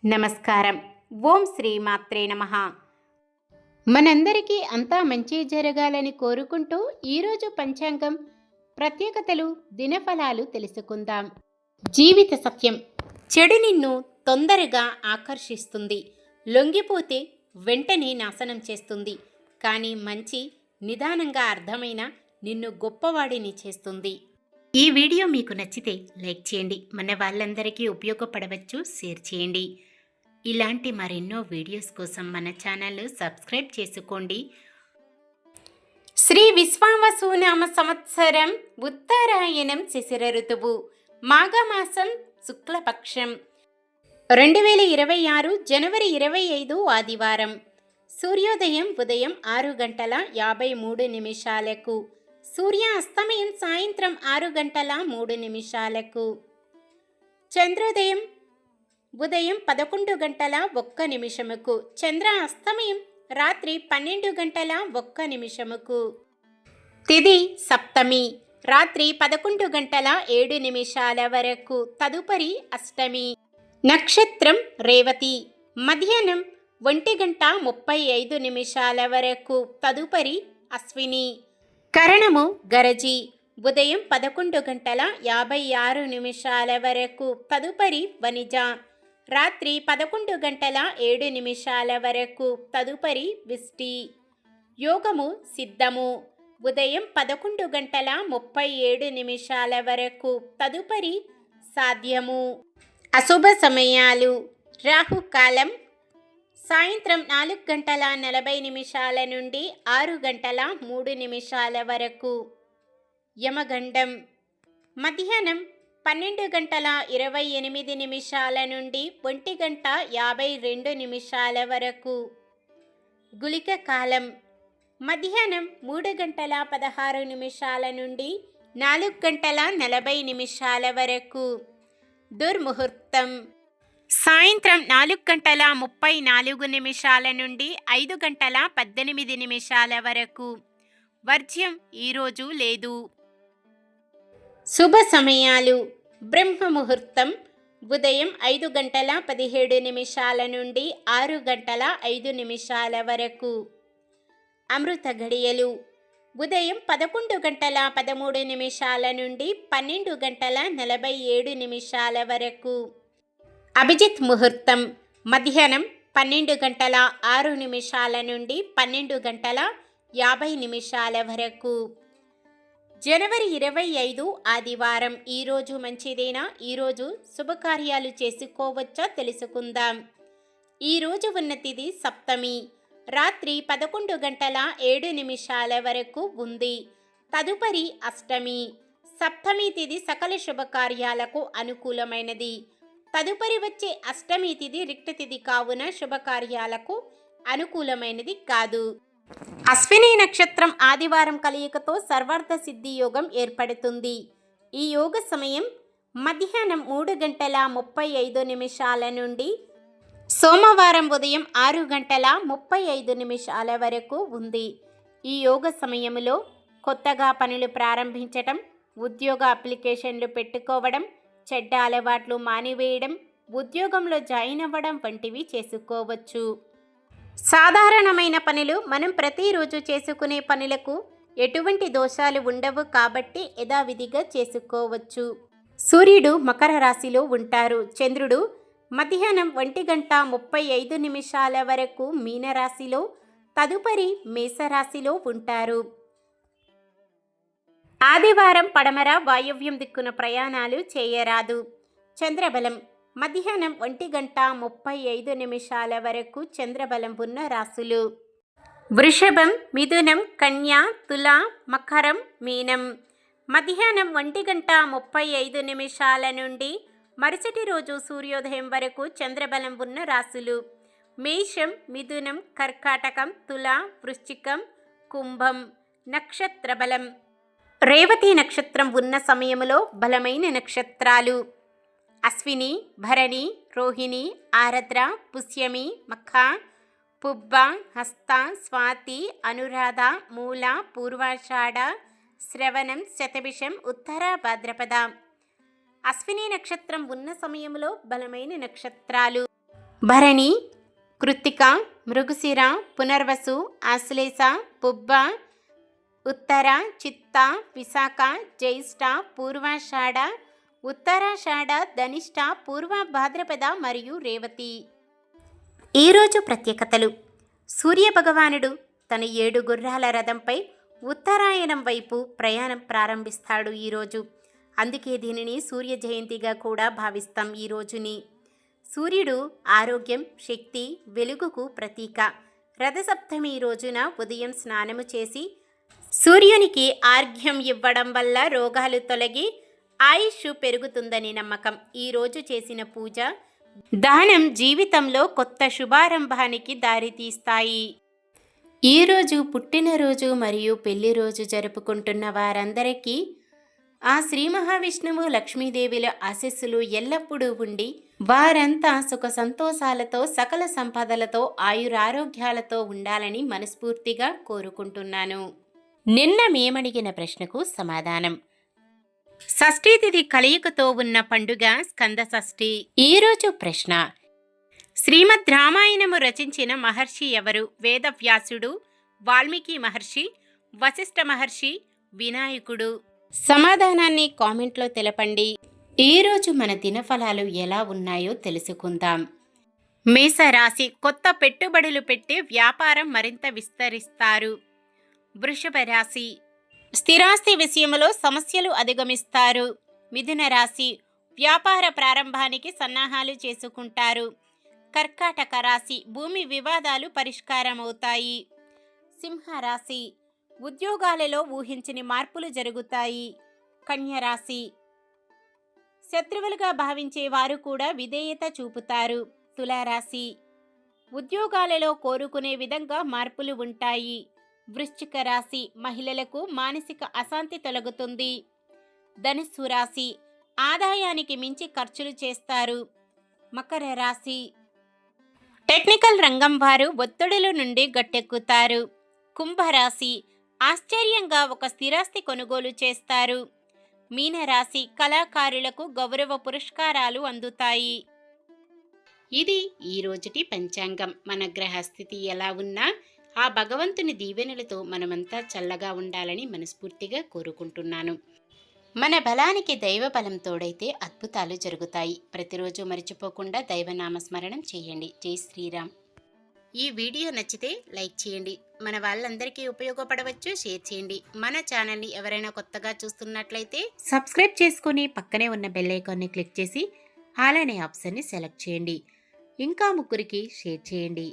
నమస్కారం. ఓం శ్రీ మాత్రే నమః. మనందరికీ అంతా మంచి జరగాలని కోరుకుంటూ ఈరోజు పంచాంగం ప్రత్యేకతలు, దినఫలాలు తెలుసుకుందాం. జీవిత సత్యం: చెడు నిన్ను తొందరగా ఆకర్షిస్తుంది, లొంగిపోతే వెంటనే నాశనం చేస్తుంది. కానీ మంచి నిదానంగా అర్థమైన నిన్ను గొప్పవాడిని చేస్తుంది. ఈ వీడియో మీకు నచ్చితే లైక్ చేయండి. మన వాళ్ళందరికీ ఉపయోగపడవచ్చు, షేర్ చేయండి. ఇలాంటి మరెన్నో వీడియోస్ కోసం మన ఛానల్ సబ్స్క్రైబ్ చేసుకోండి. శ్రీ విశ్వావసునామ సంవత్సరం ఉత్తరాయణం శిశిర ఋతువు మాఘమాసం శుక్లపక్షం 2026 జనవరి 25 ఆదివారం. సూర్యోదయం ఉదయం 6:53 సూర్యాస్తమయం సాయంత్రం 6:03. చంద్రోదయం ఉదయం 11:01, చంద్ర అస్తమయం రాత్రి 12:01. తిథి సప్తమి రాత్రి 11:07 వరకు, తదుపరి అష్టమి. నక్షత్రం రేవతి మధ్యాహ్నం 1:35 వరకు, తదుపరి అశ్విని. కరణము గరజి ఉదయం 11:56 వరకు, తదుపరి వనిజ. రాత్రి 11:07 వరకు, తదుపరి విష్టి. యోగము సిద్ధము ఉదయం 11:37 వరకు, తదుపరి సాధ్యము. అశుభ సమయాలు: రాహుకాలం సాయంత్రం 4:40 నుండి 6:03 వరకు. యమగండం మధ్యాహ్నం 12:28 నుండి 1:52 వరకు. గుళిక కాలం మధ్యాహ్నం 3:16 నుండి 4:40 వరకు. దుర్ముహూర్తం సాయంత్రం 4:34 నుండి 5:18 వరకు. వర్జ్యం ఈరోజు లేదు. శుభ సమయాలు: బ్రహ్మ ముహూర్తం ఉదయం 5:17 నుండి 6:05 వరకు. అమృత ఘడియలు ఉదయం 11:13 నుండి 12:47 వరకు. అభిజిత్ ముహూర్తం మధ్యాహ్నం 12:06 నుండి 12:50 వరకు. జనవరి 25 ఆదివారం. ఈరోజు మంచిదేనా? ఈరోజు శుభకార్యాలు చేసుకోవచ్చా తెలుసుకుందాం. ఈరోజు ఉన్న తిథి సప్తమి రాత్రి 11:07 వరకు ఉంది, తదుపరి అష్టమి. సప్తమి తిథి సకల శుభకార్యాలకు అనుకూలమైనది. తదుపరి వచ్చే అష్టమి తిథి రిక్త తిథి కావున శుభకార్యాలకు అనుకూలమైనది కాదు. అశ్విని నక్షత్రం ఆదివారం కలయికతో సర్వార్థ సిద్ధి యోగం ఏర్పడుతుంది. ఈ యోగ సమయం మధ్యాహ్నం 3:35 నుండి సోమవారం ఉదయం 6:35 వరకు ఉంది. ఈ యోగ సమయంలో కొత్తగా పనులు ప్రారంభించటం, ఉద్యోగ అప్లికేషన్లు పెట్టుకోవడం, చెడ్డ అలవాట్లు మానివేయడం, ఉద్యోగంలో జాయిన్ అవ్వడం వంటివి చేసుకోవచ్చు. సాధారణమైన పనులు మనం ప్రతిరోజు చేసుకునే పనులకు ఎటువంటి దోషాలు ఉండవు కాబట్టి యథావిధిగా చేసుకోవచ్చు. సూర్యుడు మకర రాశిలో ఉంటారు. చంద్రుడు మధ్యాహ్నం 1:35 వరకు మీనరాశిలో, తదుపరి మేషరాశిలో ఉంటారు. ఆదివారం పడమర వాయవ్యం దిక్కున ప్రయాణాలు చేయరాదు. చంద్రబలం మధ్యాహ్నం 1:35 వరకు చంద్రబలం ఉన్న రాశులు: వృషభం, మిథునం, కన్యా, తుల, మకరం, మీనం. మధ్యాహ్నం 1:35 నుండి మరుసటి రోజు సూర్యోదయం వరకు చంద్రబలం ఉన్న రాశులు: మేషం, మిథునం, కర్కాటకం, తుల, వృశ్చికం, కుంభం. నక్షత్ర బలం: రేవతి నక్షత్రం ఉన్న సమయంలో బలమైన నక్షత్రాలు: అశ్విని, భరణి, రోహిణి, ఆరద్ర, పుష్యమి, మఖ, పుబ్బ, హస్త, స్వాతి, అనురాధ, మూల, పూర్వాషాఢ, శ్రవణం, శతభిషం, ఉత్తర భాద్రపద. అశ్విని నక్షత్రం ఉన్న సమయంలో బలమైన నక్షత్రాలు: భరణి, కృత్తిక, మృగశిర, పునర్వసు, ఆశ్లేష, పుబ్బ, ఉత్తర, చిత్త, విశాఖ, జ్యేష్ఠ, పూర్వాషాఢ, ఉత్తరాషాఢ, ధనిష్ట, పూర్వ భాద్రపద మరియు రేవతి. ఈరోజు ప్రత్యేకతలు. సూర్యభగవానుడు తన 7 గుర్రాల రథంపై ఉత్తరాయణం వైపు ప్రయాణం ప్రారంభిస్తాడు ఈరోజు. అందుకే దీనిని సూర్య జయంతిగా కూడా భావిస్తాం ఈ రోజుని. సూర్యుడు ఆరోగ్యం, శక్తి, వెలుగుకు ప్రతీక. రథసప్తమి రోజున ఉదయం స్నానము చేసి సూర్యునికి ఆర్ఘ్యం ఇవ్వడం వల్ల రోగాలు తొలగి ఆయుష్ పెరుగుతుందని నమ్మకం. ఈరోజు చేసిన పూజ, దానం జీవితంలో కొత్త శుభారంభానికి దారితీస్తాయి. ఈరోజు పుట్టినరోజు మరియు పెళ్లి రోజు జరుపుకుంటున్న వారందరికీ ఆ శ్రీ మహావిష్ణువు, లక్ష్మీదేవిల ఆశీస్సులు ఎల్లప్పుడూ ఉండి వారంతా సుఖ సంతోషాలతో, సకల సంపదలతో, ఆయురారోగ్యాలతో ఉండాలని మనస్ఫూర్తిగా కోరుకుంటున్నాను. నిన్న మేమడిగిన ప్రశ్నకు సమాధానం. షష్ఠీ తిథి కలయికతో ఉన్న పండుగ స్కంద షష్ఠి. ఈరోజు ప్రశ్న: శ్రీమద్ రామాయణము రచించిన మహర్షి ఎవరు? వేదవ్యాసుడు, వాల్మీకి మహర్షి, వశిష్ఠ మహర్షి, వినాయకుడు? సమాధానాన్ని కామెంట్లో తెలపండి. ఈరోజు మన దినఫలాలు ఎలా ఉన్నాయో తెలుసుకుందాం. మేషరాశి, కొత్త పెట్టుబడులు పెట్టి వ్యాపారం మరింత విస్తరిస్తారు. వృషభ రాశి, స్థిరాస్తి విషయంలో సమస్యలు అధిగమిస్తారు. మిథున రాశి, వ్యాపార ప్రారంభానికి సన్నాహాలు చేసుకుంటారు. కర్కాటక రాశి, భూమి వివాదాలు పరిష్కారమవుతాయి. సింహరాశి, ఉద్యోగాలలో ఊహించని మార్పులు జరుగుతాయి. కన్యరాశి, శత్రువులుగా భావించే వారు కూడా విధేయత చూపుతారు. తులారాశి, ఉద్యోగాలలో కోరుకునే విధంగా మార్పులు ఉంటాయి. వృశ్చిక రాశి, మహిళలకు మానసిక అశాంతి తొలగుతుంది. ధనుస్సు రాశి, ఆదాయానికి మించి ఖర్చులు చేస్తారు. మకర రాశి, టెక్నికల్ రంగం వారు ఒత్తిడుల నుండి గట్టెక్కుతారు. కుంభరాశి, ఆశ్చర్యంగా ఒక స్థిరాస్తి కొనుగోలు చేస్తారు. మీనరాశి, కళాకారులకు గౌరవ పురస్కారాలు అందుతాయి. ఇది ఈ రోజుటి పంచాంగం. మన గ్రహస్థితి ఎలా ఉన్నా ఆ భగవంతుని దీవెనలతో మనమంతా చల్లగా ఉండాలని మనస్ఫూర్తిగా కోరుకుంటున్నాను. మన బలానికి దైవ బలం తోడైతే అద్భుతాలు జరుగుతాయి. ప్రతిరోజు మర్చిపోకుండా దైవనామస్మరణం చేయండి. జై శ్రీరామ్. ఈ వీడియో నచ్చితే లైక్ చేయండి. మన వాళ్ళందరికీ ఉపయోగపడవచ్చు, షేర్ చేయండి. మన ఛానల్ని ఎవరైనా కొత్తగా చూస్తున్నట్లయితే సబ్స్క్రైబ్ చేసుకొని పక్కనే ఉన్న బెల్ ఐకాన్ని క్లిక్ చేసి ఆల్ అనే ఆప్షన్ని సెలెక్ట్ చేయండి. ఇంకా ముగ్గురికి షేర్ చేయండి.